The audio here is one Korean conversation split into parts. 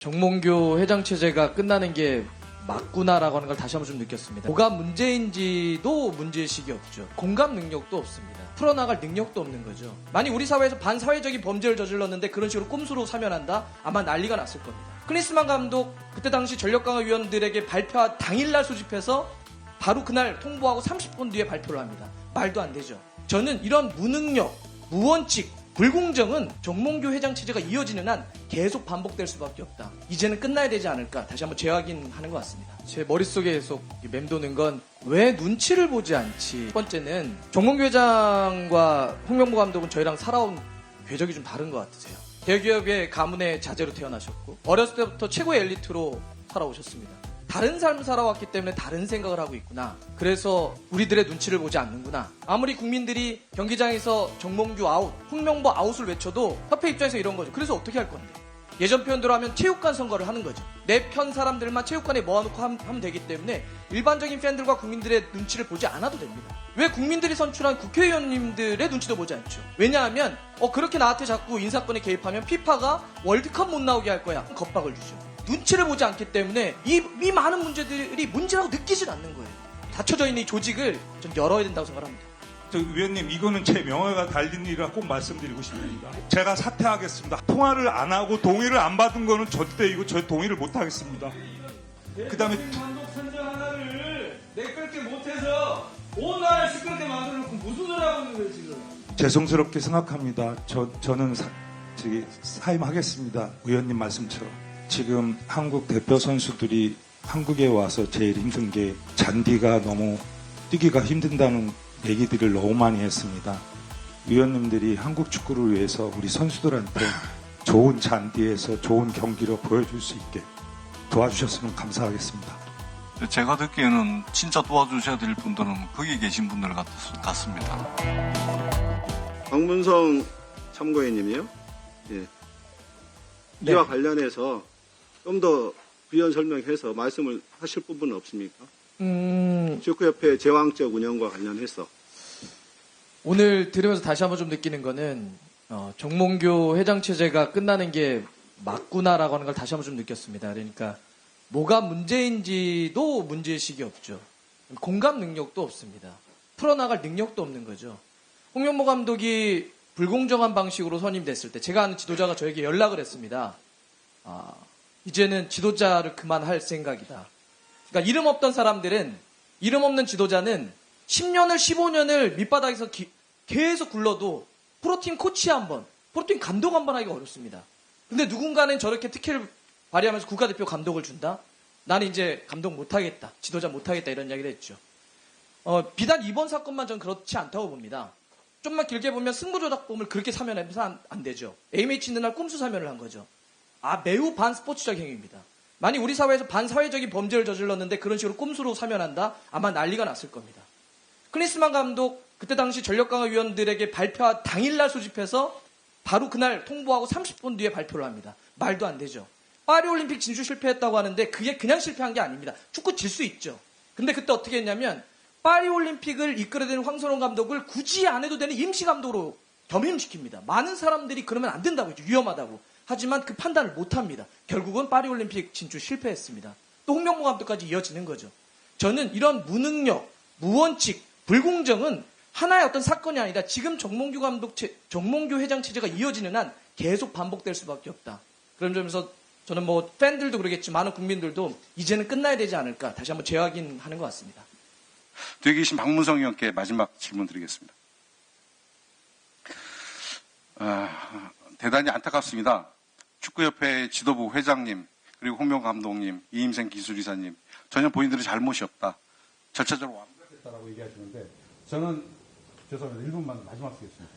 정몽규 회장 체제가 끝나는 게 맞구나라고 하는 걸 다시 한번 좀 느꼈습니다. 뭐가 문제인지도 문제의식이 없죠. 공감 능력도 없습니다. 풀어나갈 능력도 없는 거죠. 만약 우리 사회에서 반사회적인 범죄를 저질렀는데 그런 식으로 꼼수로 사면한다? 아마 난리가 났을 겁니다. 클린스만 감독 그때 당시 전력강화위원들에게 발표한 당일날 소집해서 바로 그날 통보하고 30분 뒤에 발표를 합니다. 말도 안 되죠. 저는 이런 무능력, 무원칙, 불공정은 정몽규 회장 체제가 이어지는 한 계속 반복될 수밖에 없다. 이제는 끝나야 되지 않을까 다시 한번 재확인하는 것 같습니다. 제 머릿속에 계속 맴도는 건 왜 눈치를 보지 않지. 첫 번째는 정몽규 회장과 홍명보 감독은 저희랑 살아온 궤적이 좀 다른 것 같으세요. 대기업의 가문의 자제로 태어나셨고 어렸을 때부터 최고의 엘리트로 살아오셨습니다. 다른 삶을 살아왔기 때문에 다른 생각을 하고 있구나. 그래서 우리들의 눈치를 보지 않는구나. 아무리 국민들이 경기장에서 정몽규 아웃, 홍명보 아웃을 외쳐도 협회 입장에서 이런 거죠. 그래서 어떻게 할 건데? 예전 표현대로 하면 체육관 선거를 하는 거죠. 내 편 사람들만 체육관에 모아놓고 하면 되기 때문에 일반적인 팬들과 국민들의 눈치를 보지 않아도 됩니다. 왜 국민들이 선출한 국회의원님들의 눈치도 보지 않죠? 왜냐하면 그렇게 나한테 자꾸 인사권에 개입하면 피파가 월드컵 못 나오게 할 거야. 겁박을 주죠. 눈치를 보지 않기 때문에 이 많은 문제들이 문제라고 느끼질 않는 거예요. 닫혀져 있는 이 조직을 좀 열어야 된다고 생각합니다. 위원님, 이거는 제 명예가 달린 일이라 꼭 말씀드리고 싶습니다. 제가 사퇴하겠습니다. 통화를 안 하고 동의를 안 받은 거는 절대 이거 저 동의를 못 하겠습니다. 그다음에 감독 선정 하나를 내끌게 못해서 온 나라를 시끄럽게 만들어놓고 무슨 소리 하고 있는 거예요 지금? 죄송스럽게 생각합니다. 저는 사임하겠습니다. 의원님 말씀처럼. 지금 한국 대표 선수들이 한국에 와서 제일 힘든 게 잔디가 너무 뛰기가 힘든다는 얘기들을 너무 많이 했습니다. 위원님들이 한국 축구를 위해서 우리 선수들한테 좋은 잔디에서 좋은 경기로 보여줄 수 있게 도와주셨으면 감사하겠습니다. 제가 듣기에는 진짜 도와주셔야 될 분들은 거기 계신 분들 같습니다. 박문성 참고인님이요. 예. 네. 이와 관련해서 좀 더 부연 설명해서 말씀을 하실 부분은 없습니까? 축구협회 제왕적 운영과 관련해서. 오늘 들으면서 다시 한번 좀 느끼는 거는 정몽규 회장 체제가 끝나는 게 맞구나라고 하는 걸 다시 한번 좀 느꼈습니다. 그러니까 뭐가 문제인지도 문제의식이 없죠. 공감 능력도 없습니다. 풀어나갈 능력도 없는 거죠. 홍명보 감독이 불공정한 방식으로 선임됐을 때 제가 아는 지도자가 저에게 연락을 했습니다. 이제는 지도자를 그만할 생각이다. 그러니까 이름 없던 사람들은, 이름 없는 지도자는 10년을 15년을 밑바닥에서 계속 굴러도 프로팀 코치 한 번, 프로팀 감독 한 번 하기가 어렵습니다. 근데 누군가는 저렇게 특혜를 발휘하면서 국가대표 감독을 준다? 나는 이제 감독 못하겠다, 지도자 못하겠다 이런 이야기를 했죠. 비단 이번 사건만 전 그렇지 않다고 봅니다. 좀만 길게 보면 승부조작범을 그렇게 사면하면서 안 되죠. AMH 있는 날 꼼수 사면을 한 거죠. 매우 반스포츠적 행위입니다. 만약 우리 사회에서 반사회적인 범죄를 저질렀는데 그런 식으로 꼼수로 사면한다? 아마 난리가 났을 겁니다. 클린스만 감독 그때 당시 전력강화위원들에게 발표한 당일날 소집해서 바로 그날 통보하고 30분 뒤에 발표를 합니다. 말도 안 되죠. 파리올림픽 진출 실패했다고 하는데 그게 그냥 실패한 게 아닙니다. 축구 질 수 있죠. 근데 그때 어떻게 했냐면 파리올림픽을 이끌어내는 황선홍 감독을 굳이 안 해도 되는 임시감독으로 겸임시킵니다. 많은 사람들이 그러면 안 된다고 했죠. 위험하다고. 하지만 그 판단을 못합니다. 결국은 파리올림픽 진출 실패했습니다. 또 홍명보 감독까지 이어지는 거죠. 저는 이런 무능력, 무원칙, 불공정은 하나의 어떤 사건이 아니다. 지금 정몽규 회장 체제가 이어지는 한 계속 반복될 수밖에 없다. 그런 점에서 저는 팬들도 그러겠지만 많은 국민들도 이제는 끝나야 되지 않을까 다시 한번 재확인하는 것 같습니다. 뒤에 계신 박문성 의원께 마지막 질문 드리겠습니다. 대단히 안타깝습니다. 축구협회 지도부 회장님, 그리고 홍명 감독님, 이임생 기술이사님, 전혀 본인들의 잘못이 없다. 절차적으로 완벽했다라고 얘기하시는데, 저는 죄송합니다. 1분만 마지막 쓰겠습니다.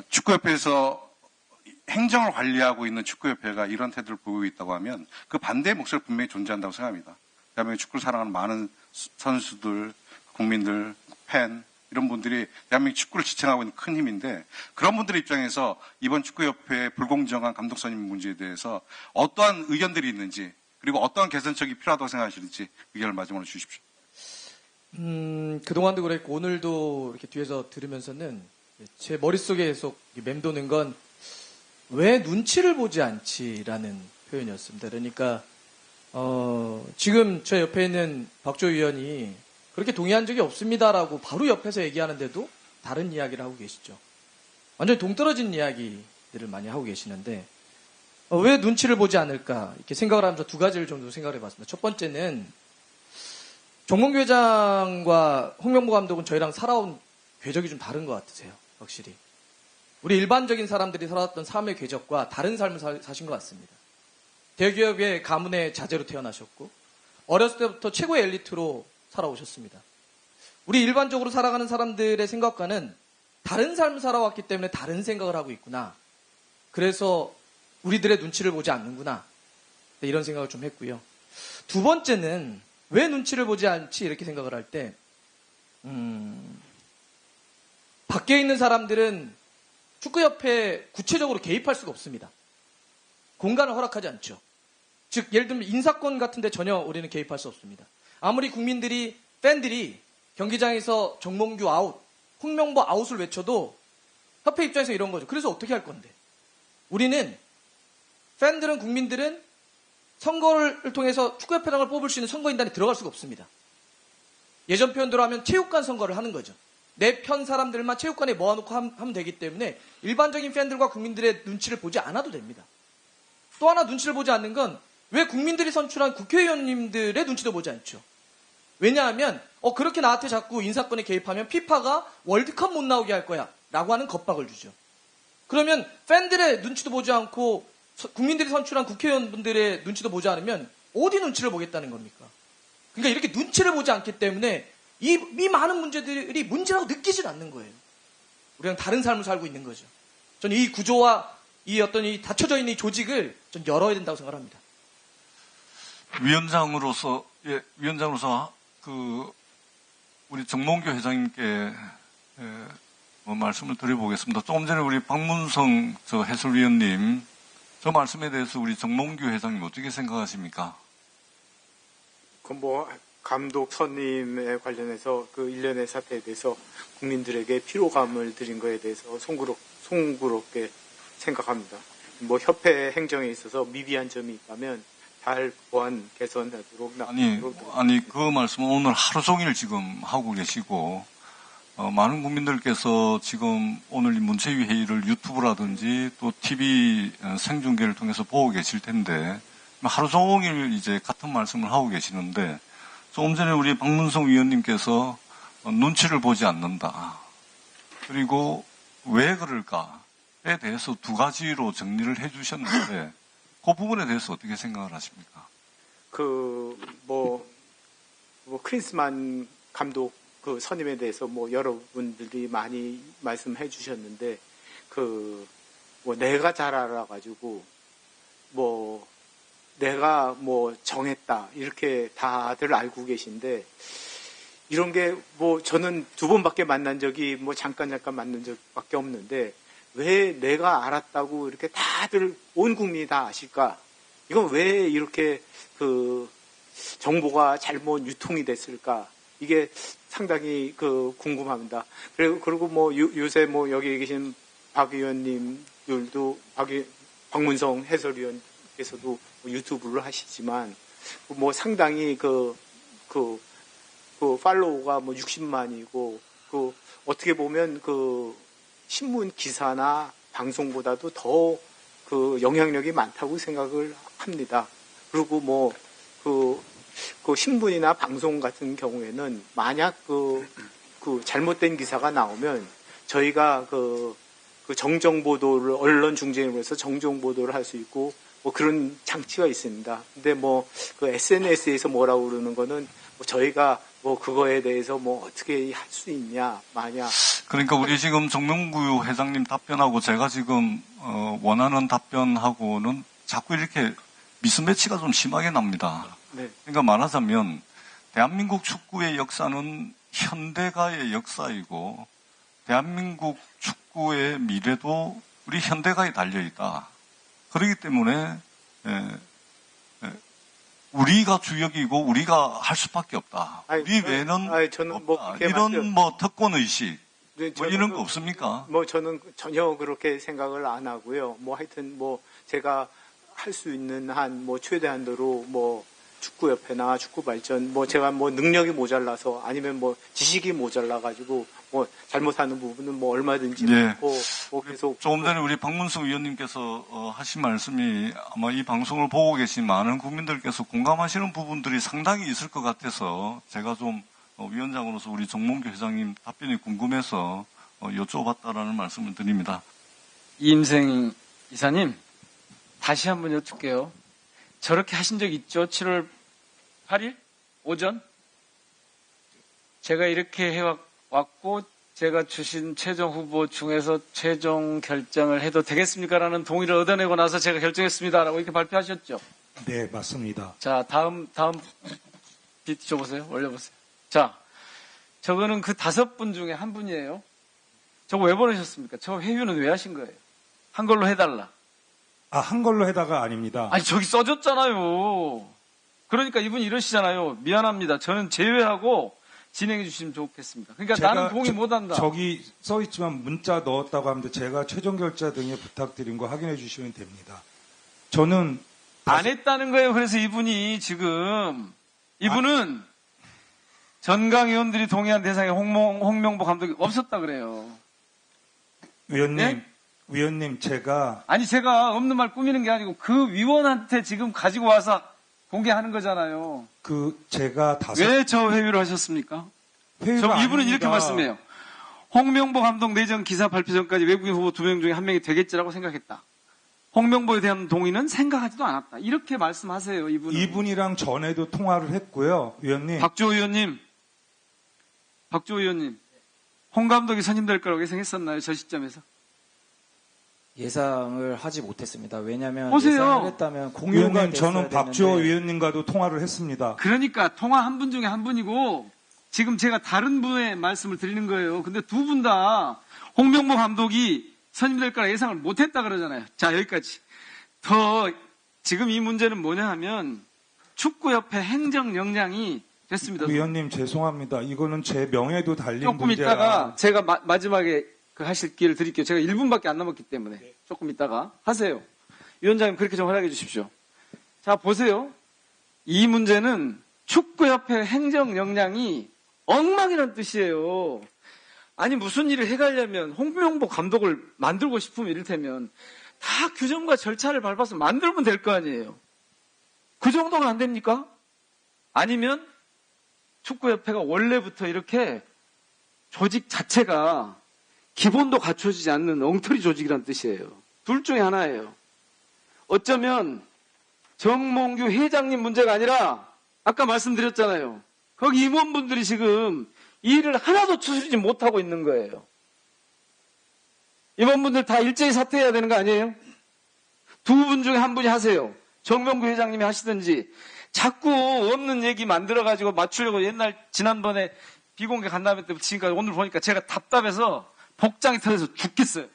축구협회에서 행정을 관리하고 있는 축구협회가 이런 태도를 보이고 있다고 하면 그 반대의 목소리가 분명히 존재한다고 생각합니다. 대한민국 축구를 사랑하는 많은 선수들, 국민들, 팬, 이런 분들이 대한민국 축구를 지탱하고 있는 큰 힘인데 그런 분들의 입장에서 이번 축구협회의 불공정한 감독 선임 문제에 대해서 어떠한 의견들이 있는지 그리고 어떠한 개선책이 필요하다고 생각하시는지 의견을 마지막으로 주십시오. 그동안도 그랬고 오늘도 이렇게 뒤에서 들으면서는 제 머릿속에 계속 맴도는 건 왜 눈치를 보지 않지라는 표현이었습니다. 그러니까 지금 저 옆에 있는 박조 의원이 그렇게 동의한 적이 없습니다라고 바로 옆에서 얘기하는데도 다른 이야기를 하고 계시죠. 완전히 동떨어진 이야기들을 많이 하고 계시는데 왜 눈치를 보지 않을까 이렇게 생각을 하면서 두 가지를 정도 생각을 해봤습니다. 첫 번째는 정몽규 회장과 홍명보 감독은 저희랑 살아온 궤적이 좀 다른 것 같으세요. 확실히. 우리 일반적인 사람들이 살았던 삶의 궤적과 다른 삶을 사신 것 같습니다. 대기업의 가문의 자제로 태어나셨고 어렸을 때부터 최고의 엘리트로 살아오셨습니다. 우리 일반적으로 살아가는 사람들의 생각과는 다른 삶을 살아왔기 때문에 다른 생각을 하고 있구나. 그래서 우리들의 눈치를 보지 않는구나. 이런 생각을 좀 했고요. 두 번째는 왜 눈치를 보지 않지 이렇게 생각을 할 때 밖에 있는 사람들은 축구협회에 구체적으로 개입할 수가 없습니다. 공간을 허락하지 않죠. 즉 예를 들면 인사권 같은 데 전혀 우리는 개입할 수 없습니다. 아무리 국민들이 팬들이 경기장에서 정몽규 아웃, 홍명보 아웃을 외쳐도 협회 입장에서 이런 거죠. 그래서 어떻게 할 건데? 우리는 팬들은 국민들은 선거를 통해서 축구협회장을 뽑을 수 있는 선거인단에 들어갈 수가 없습니다. 예전 표현대로 하면 체육관 선거를 하는 거죠. 내 편 사람들만 체육관에 모아놓고 하면 되기 때문에 일반적인 팬들과 국민들의 눈치를 보지 않아도 됩니다. 또 하나 눈치를 보지 않는 건 왜 국민들이 선출한 국회의원님들의 눈치도 보지 않죠. 왜냐하면 그렇게 나한테 자꾸 인사권에 개입하면 피파가 월드컵 못 나오게 할 거야 라고 하는 겁박을 주죠. 그러면 팬들의 눈치도 보지 않고 국민들이 선출한 국회의원분들의 눈치도 보지 않으면 어디 눈치를 보겠다는 겁니까? 그러니까 이렇게 눈치를 보지 않기 때문에 이 많은 문제들이 문제라고 느끼질 않는 거예요. 우리랑 다른 삶을 살고 있는 거죠. 저는 이 구조와 이 닫혀져 있는 이 조직을 좀 열어야 된다고 생각합니다. 위원장으로서 우리 정몽규 회장님께 말씀을 드려보겠습니다. 조금 전에 우리 박문성 해설위원님 저 말씀에 대해서 우리 정몽규 회장님 어떻게 생각하십니까? 감독 선임에 관련해서 그 일련의 사태에 대해서 국민들에게 피로감을 드린 것에 대해서 송구롭게 생각합니다. 협회 행정에 있어서 미비한 점이 있다면 잘 보완 개선하도록 아니 그 말씀은 오늘 하루 종일 지금 하고 계시고 많은 국민들께서 지금 오늘 이 문체위 회의를 유튜브라든지 또 TV 생중계를 통해서 보고 계실 텐데 하루 종일 이제 같은 말씀을 하고 계시는데 조금 전에 우리 박문성 위원님께서 눈치를 보지 않는다. 그리고 왜 그럴까에 대해서 두 가지로 정리를 해 주셨는데 그 부분에 대해서 어떻게 생각을 하십니까? 크리스만 감독 그 선임에 대해서 여러분들이 많이 말씀해 주셨는데 내가 잘 알아가지고 내가 정했다 이렇게 다들 알고 계신데 이런 게 저는 두 번밖에 만난 적이 잠깐 만난 적밖에 없는데 왜 내가 알았다고 이렇게 다들 온 국민이 다 아실까? 이건 왜 이렇게 정보가 잘못 유통이 됐을까? 이게 상당히 궁금합니다. 그리고 요새 여기 계신 박 의원님들도 박문성 해설위원께서도 유튜브를 하시지만 상당히 팔로우가 60만이고 어떻게 보면 신문 기사나 방송보다도 더 영향력이 많다고 생각을 합니다. 그리고 신문이나 방송 같은 경우에는 만약 잘못된 기사가 나오면 저희가 정정 보도를 언론 중재로 해서 정정 보도를 할 수 있고 그런 장치가 있습니다. 근데 SNS에서 뭐라고 그러는 거는 저희가 그거에 대해서 어떻게 할 수 있냐, 마냐. 그러니까 우리 지금 정몽규 회장님 답변하고 제가 지금 원하는 답변하고는 자꾸 이렇게 미스매치가 좀 심하게 납니다. 네. 그러니까 말하자면 대한민국 축구의 역사는 현대가의 역사이고 대한민국 축구의 미래도 우리 현대가에 달려있다. 그렇기 때문에 우리가 주역이고 우리가 할 수밖에 없다. 우리 외에는 저는 없다. 이런 특권의식 네, 뭐 이런 거 없습니까? 뭐 저는 전혀 그렇게 생각을 안 하고요. 뭐 하여튼 뭐 제가 할 수 있는 한 뭐 최대한도로 뭐 축구협회나 축구발전 뭐 제가 뭐 능력이 모자라서 아니면 뭐 지식이 모자라 가지고 뭐 잘못하는 부분은 뭐 얼마든지 네. 뭐 계속 조금 전에 우리 박문수 위원님께서 하신 말씀이 아마 이 방송을 보고 계신 많은 국민들께서 공감하시는 부분들이 상당히 있을 것 같아서 제가 좀 위원장으로서 우리 정몽규 회장님 답변이 궁금해서 여쭤봤다라는 말씀을 드립니다. 이임생 이사님, 다시 한번 여쭙게요. 저렇게 하신 적 있죠? 7월 8일 오전? 제가 이렇게 해왔고 제가 주신 최종 후보 중에서 최종 결정을 해도 되겠습니까? 라는 동의를 얻어내고 나서 제가 결정했습니다. 라고 이렇게 발표하셨죠? 네, 맞습니다. 자, 다음 비춰보세요. 올려보세요. 자, 저거는 그 5분 중에 한 분이에요. 저거 왜 보내셨습니까? 저 회유는 왜 하신 거예요? 한글로 해달라. 한걸로 해다가 아닙니다. 아니, 저기 써줬잖아요. 그러니까 이분이 이러시잖아요. 미안합니다. 저는 제외하고 진행해 주시면 좋겠습니다. 그러니까 나는 동의 못한다. 저기 써있지만 문자 넣었다고 하는데 제가 최종 결자 등에 부탁드린 거 확인해 주시면 됩니다. 저는 안 했다는 거예요. 그래서 이분이 이분은 전강 의원들이 동의한 대상에 홍명보 감독이 없었다 그래요. 위원님, 네? 위원님 제가 아니, 제가 없는 말 꾸미는 게 아니고 그 위원한테 지금 가지고 와서 공개하는 거잖아요. 제가 왜 저 회유를 하셨습니까? 회의가 이분은 아닙니다. 이렇게 말씀해요. 홍명보 감독 내정 기사 발표 전까지 외국인 후보 2명 중에 1명이 되겠지라고 생각했다. 홍명보에 대한 동의는 생각하지도 않았다. 이렇게 말씀하세요, 이분은. 이분이랑 전에도 통화를 했고요, 위원님. 박주호 의원님, 홍 감독이 선임될 거라고 예상했었나요, 저 시점에서? 예상을 하지 못했습니다. 왜냐하면 보세요. 예상을 했다면 공유가 위원님, 됐어야 저는 박주호 되는데 위원님과도 통화를 했습니다. 그러니까 통화 한 분 중에 한 분이고 지금 제가 다른 분의 말씀을 드리는 거예요. 근데 두 분 다 홍명보 감독이 선임될 거라 예상을 못했다 그러잖아요. 자, 여기까지. 지금 이 문제는 뭐냐 하면 축구협회 행정 역량이 됐습니다. 위원님 죄송합니다. 이거는 제 명예도 달린 조금 문제라. 있다가 제가 마지막에 하실 기회를 드릴게요. 제가 1분밖에 안 남았기 때문에 조금 있다가 하세요. 위원장님 그렇게 좀 허락해 주십시오. 자, 보세요. 이 문제는 축구협회 행정 역량이 엉망이라는 뜻이에요. 아니, 무슨 일을 해가려면 홍명보 감독을 만들고 싶으면 이를테면 다 규정과 절차를 밟아서 만들면 될 거 아니에요. 그 정도가 안 됩니까? 아니면 축구협회가 원래부터 이렇게 조직 자체가 기본도 갖춰지지 않는 엉터리 조직이란 뜻이에요. 둘 중에 하나예요. 어쩌면 정몽규 회장님 문제가 아니라 아까 말씀드렸잖아요. 거기 임원분들이 지금 이 일을 하나도 추스리지 못하고 있는 거예요. 임원분들 다 일제히 사퇴해야 되는 거 아니에요? 두 분 중에 한 분이 하세요. 정몽규 회장님이 하시든지. 자꾸 없는 얘기 만들어가지고 맞추려고 지난번에 비공개 간담회 때부터 지금까지 오늘 보니까 제가 답답해서 복장이 터져서 죽겠어요.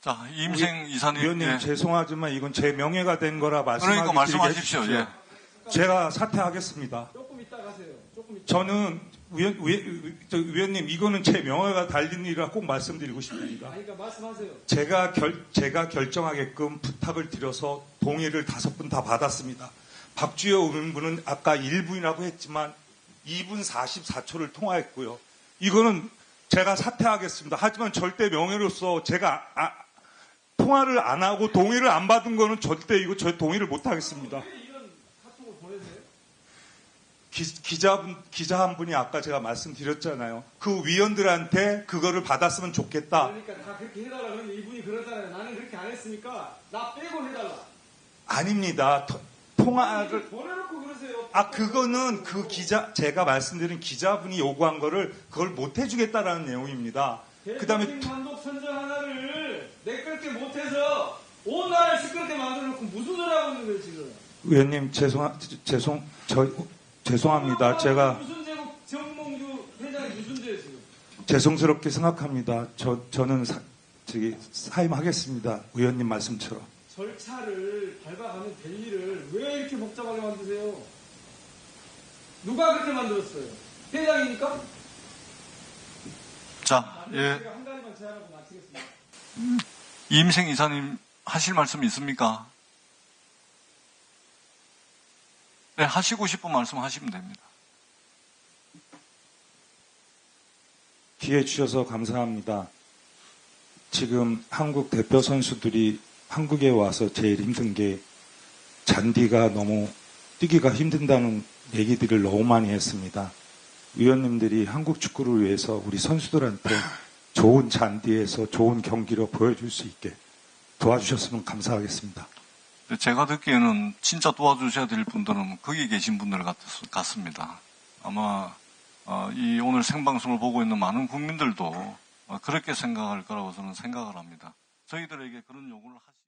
자, 이임생 이사님. 위원님 예. 죄송하지만 이건 제 명예가 된 거라 말씀하기 그러니까 말씀하십시오. 예. 제가 사퇴하겠습니다. 조금 이따 가세요. 조금 이따. 저는 위원님 이거는 제 명예가 달린 일이라 꼭 말씀드리고 싶습니다. 그러니까 말씀하세요. 제가 결정하게끔 부탁을 드려서 동의를 5분 다 받았습니다. 박주호 의원분은 아까 1분이라고 했지만 2분 44초를 통화했고요. 이거는 제가 사퇴하겠습니다. 하지만 절대 명예로서 제가 통화를 안 하고 동의를 안 받은 거는 절대 이거 저 동의를 못 하겠습니다. 기자 한 분이 아까 제가 말씀드렸잖아요. 그 위원들한테 그거를 받았으면 좋겠다. 그러니까 다 그렇게 해달라. 그러면 이분이 그러잖아요. 나는 그렇게 안 했으니까 나 빼고 해달라. 아닙니다. 통화를 보내놓고 그러세요. 그거는 제가 말씀드린 기자분이 요구한 거를 그걸 못 해주겠다라는 내용입니다. 그다음에 대통령 감독 선정 하나를 내끌게 못해서 온 나라를 시끄럽게 만들어놓고 무슨 소리 하고 있는 거예요 지금? 위원님 죄송합니다. 제가 무슨 죄고 정몽규 회장이 무슨 죄예요 지금? 죄송스럽게 생각합니다. 저는 사임하겠습니다. 의원님 말씀처럼. 절차를 밟아가면 될 일을 왜 이렇게 복잡하게 만드세요? 누가 그렇게 만들었어요? 회장이니까? 자, 예. 이임생 이사님 하실 말씀 있습니까? 네, 하시고 싶은 말씀 하시면 됩니다. 기회 주셔서 감사합니다. 지금 한국 대표 선수들이 한국에 와서 제일 힘든 게 잔디가 너무 뛰기가 힘든다는 얘기들을 너무 많이 했습니다. 위원님들이 한국 축구를 위해서 우리 선수들한테 좋은 잔디에서 좋은 경기로 보여줄 수 있게 도와주셨으면 감사하겠습니다. 제가 듣기에는 진짜 도와주셔야 될 분들은 거기 계신 분들 같습니다. 아마 이 오늘 생방송을 보고 있는 많은 국민들도 그렇게 생각할 거라고 저는 생각을 합니다. 저희들에게 그런 요구를 하시